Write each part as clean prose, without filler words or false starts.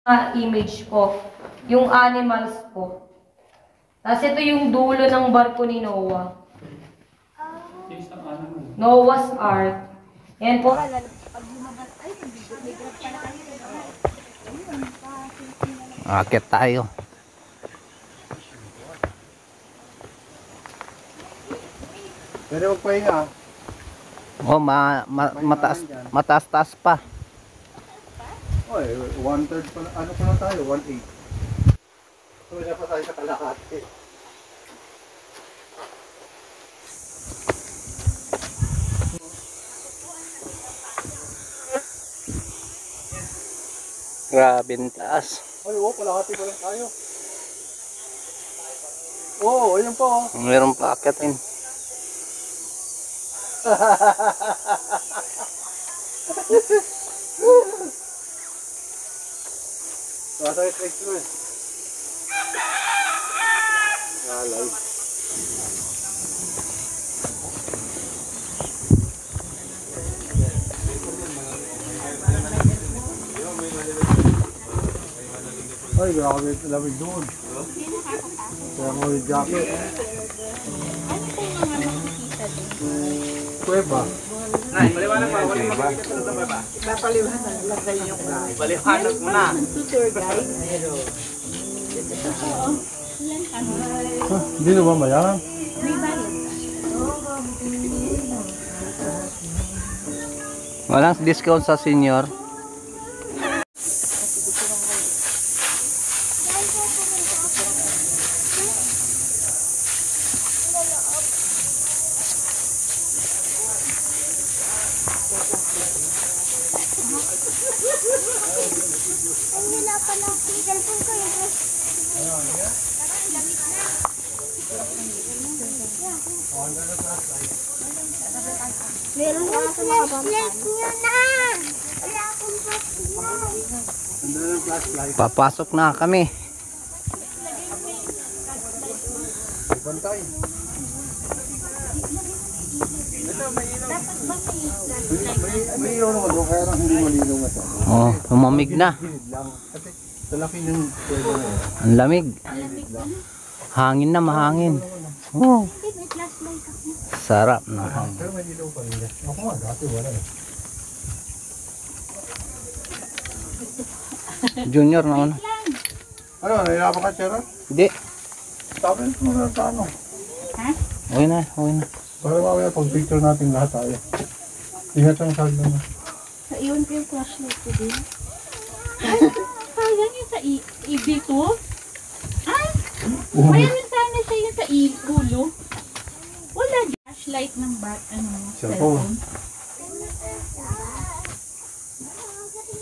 Image po, yung animals po. Tapos ito yung dulo ng barko ni Noah. Noah's Ark. Yan po. Akit tayo. Pero magpahinga. Oh, mataas-taas pa. Oy, 1/3 pa, ano pa lang tayo, 1/8. Wala pa tayo sa kalahati. Grabe ang taas. Ay, kalahati pa lang tayo. Oo, ayun pa oh. Meron pa akitin. Basta extra eh. Alay. Ay, grabe lamig doon. Kaya mo yung jacket. Ano po mga nakikita doon? Kuweba. Nay, paliwanag pa. Wala makikita sa taba ba? Ipapaliwanag. Lagay niyo ko. Paliwanag mo na. Tour guide? Oo. Ilan kami? Hindi na ba mayaman? May bayad. Walang discount sa senior. Meron yung flashlight nyo na! Wala akong flashlight. Papasok na kami. Bantay. May ilaw naman doon, kaya lang hindi malinaw nga ito. Oh, lumamig na. Kasi sa laki ng pwede na yun. Ang lamig. Hangin na, mahangin. Oh, sarap na. Pero may ilaw pa rin. Ako nga, dati wala eh. Junior na una. Ano, nahirapan ka, Chera? Hindi. Sabi mo na sa ano. Ha? Okay na, okay na. Para mamaya pag picture natin lahat tayo. Ingat ang saldo na. Iwan ko yung flashlight ko din. Sayang yung sa EB2? Ay! Mayroon sana siya yung sa ulo. Wala flashlight ng cellphone.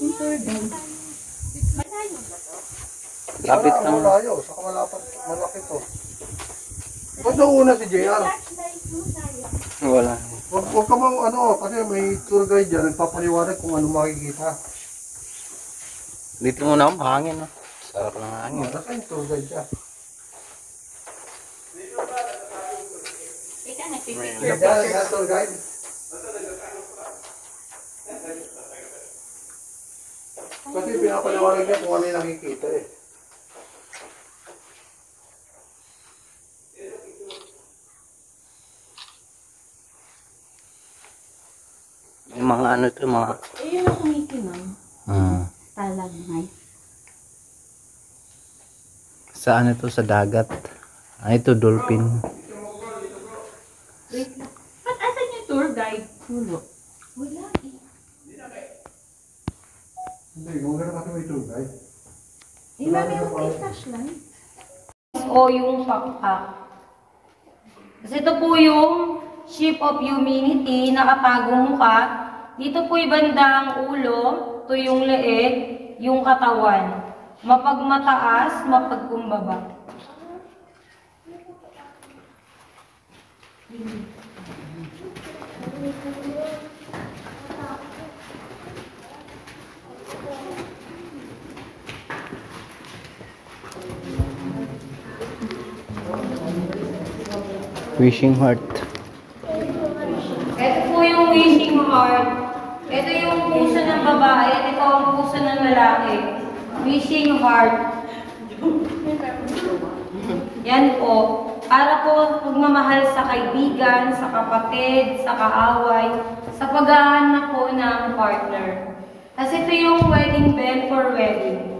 Yung tour guide. Malayo ba to? Lapit Wala, lang. malayo. Saka malaki to. Ba't nauna si JR? Flashlight mo, sayang. Wala. Huwag ka mang ano, kasi may tour guide dyan. Nagpapaliwanag kung ano makikita. Dito muna, mahangin. No? Sarap ng hangin. Nasa yung tour guide dyan. Ika, nagpipicture. Dyan, tour guide. Kasi pinapaliwanag niya kung ano yung nakikita eh. Yung mga ano ito, mga... Ayun ang kumikimaw. Talagmay. Saan ito? Sa dagat. Ito, dolphin. Wait lang. Ba't asan yung tour guide? Pulo. Wala eh. Hindi, kung gano'n kasi may tour guide. Eh, mami, yung flashlight. O yung pakpak. Kasi ito po yung Ship of Humanity, nakatagong mukha. Dito po yung bandang ulo, ito yung leeg, yung katawan. Mapagmataas, mapagkumbaba. Wishing heart. Ito po yung wishing heart. Ito yung puso ng babae at ito ang puso ng lalaki. wishing heart. Yan po. Para po pagmamahal sa kaibigan, sa kapatid, sa kaaway, sa paghahanap po ng partner. Kasi ito yung wedding bell for wedding.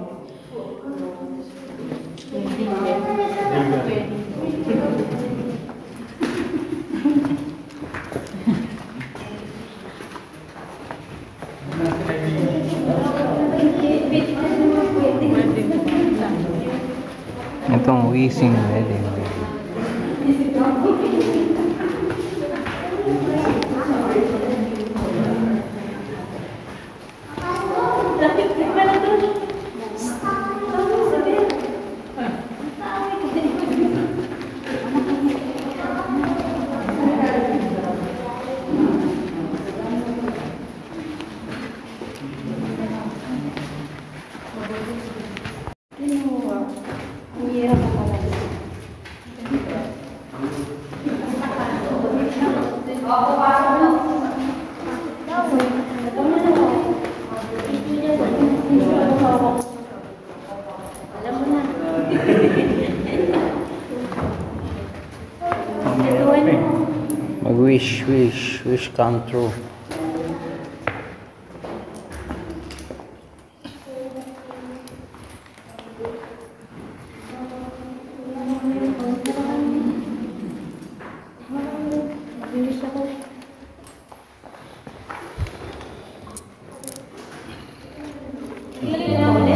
Itong wishing wedding. Wish come true.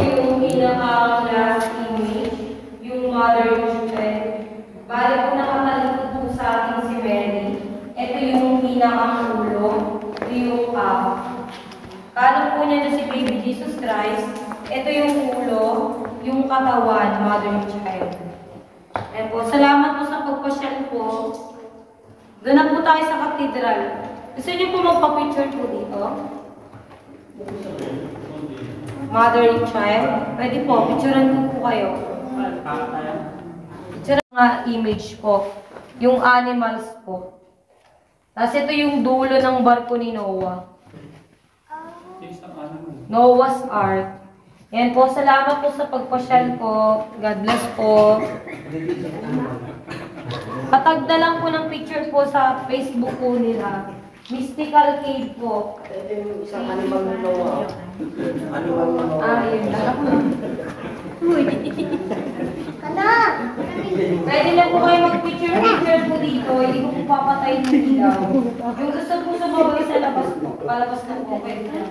Yung pinaka-last image, yung mother children. Bali po nakatalikod po sa atin si Mary. Ito yung pinakang ulo, ito yung kanan po niya na si Baby Jesus Christ. Ito yung ulo, yung katawan, mother and child. Ayan po, salamat po sa pagpasyal po. Doon na po tayo sa katedral. Gusto niyo po magpa-picture po dito? Mother and child. Pwede po, picturean ko po kayo. Picture nga image po. Yung animals po. Tapos ito yung dulo ng barko ni Noah. Noah's Ark. Yan po, salamat po sa pagpasyal po. God bless po. Patag na lang po ng picture po sa Facebook po nila. Mystical Cave po. Ito yung isang animal na Noah. Animal na Noah. Ah, yun lang. Pwede na po kayo mag-picture po dito. Hindi ko po papatayin ng ilaw. Yung gusto po sa bawal sa labas po. Palabas na po. Pwede na.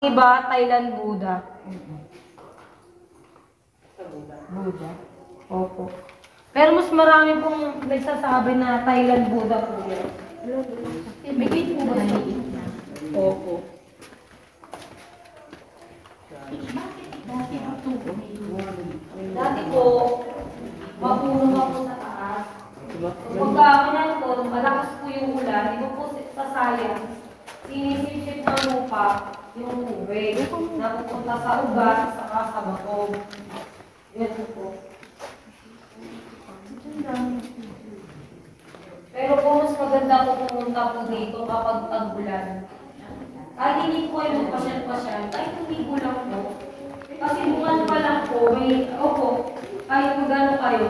Iba, Thailand Buddha. Buddha? Opo. Pero mas marami pong nagsasabi na Thailand Buddha po yun. May gate po ba sa gitna? Opo. Dati po, mapuno po sa taas. Pagka kanan po, malakas po yung ulan, di ba po sa science, sinisip-sip ng lupa yung tubig na pupunta sa ugat, saka sa batog. Yun po. Pero po mas maganda po pumunta po dito kapag tag-ulan. Kahit hindi po kayo magpasyal-pasyal, kahit tumigo lang po. Kasi bukan pa lang po, may, opo, kahit magano kayo,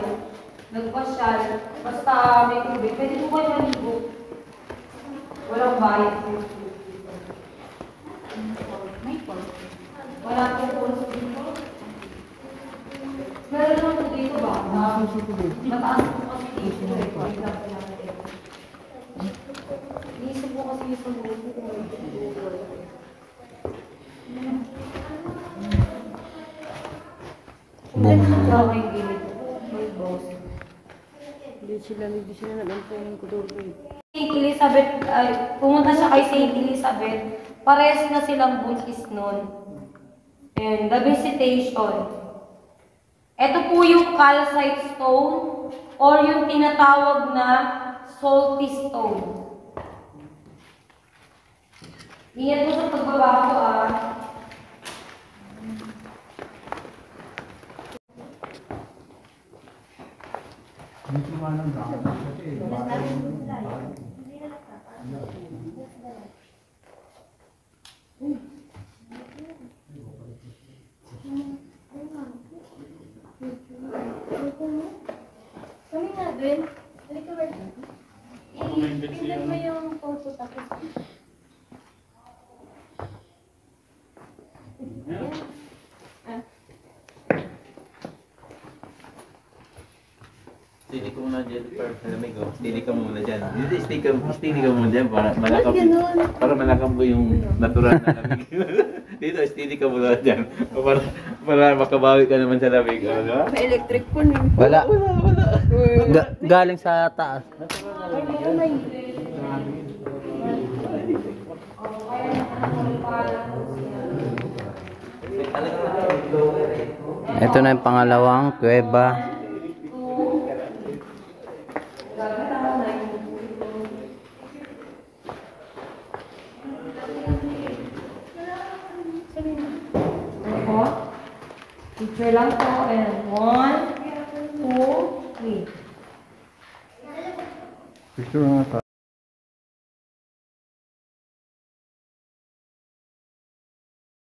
nagpasyal, basta may tubig, pwede po kayo maligo. Walang bayad po. Wala po po sa dito. Meron naman po dito ba? Mataas po kasi dito. Iisip po kasi yung sa grupo kung may dito. Hindi sila nag-antay ng kudurbo. Saint Elizabeth, pumunta siya kay Saint Elizabeth, parehas na silang buntis nun. And the visitation. Ito po yung calcite stone or yung tinatawag na salty stone. Ingat po sa pagbaba ko Dito nga lang daan. Kasi baka yung Edwin, halika ba? I-pindot mo yung photo tapos. Stay ka muna dyan, lamig oh. Stay ka muna dyan. Dito, stay ka muna dyan para malakap mo yung natural na lamig. Dito, stay ka muna dyan. Para makabawi ka naman sa lamig. Oh, diba? May electric po eh. Wala. Galing sa taas. Ito na yung pangalawang kuweba. Picture lang po. And 1, 2, 3. Picture nga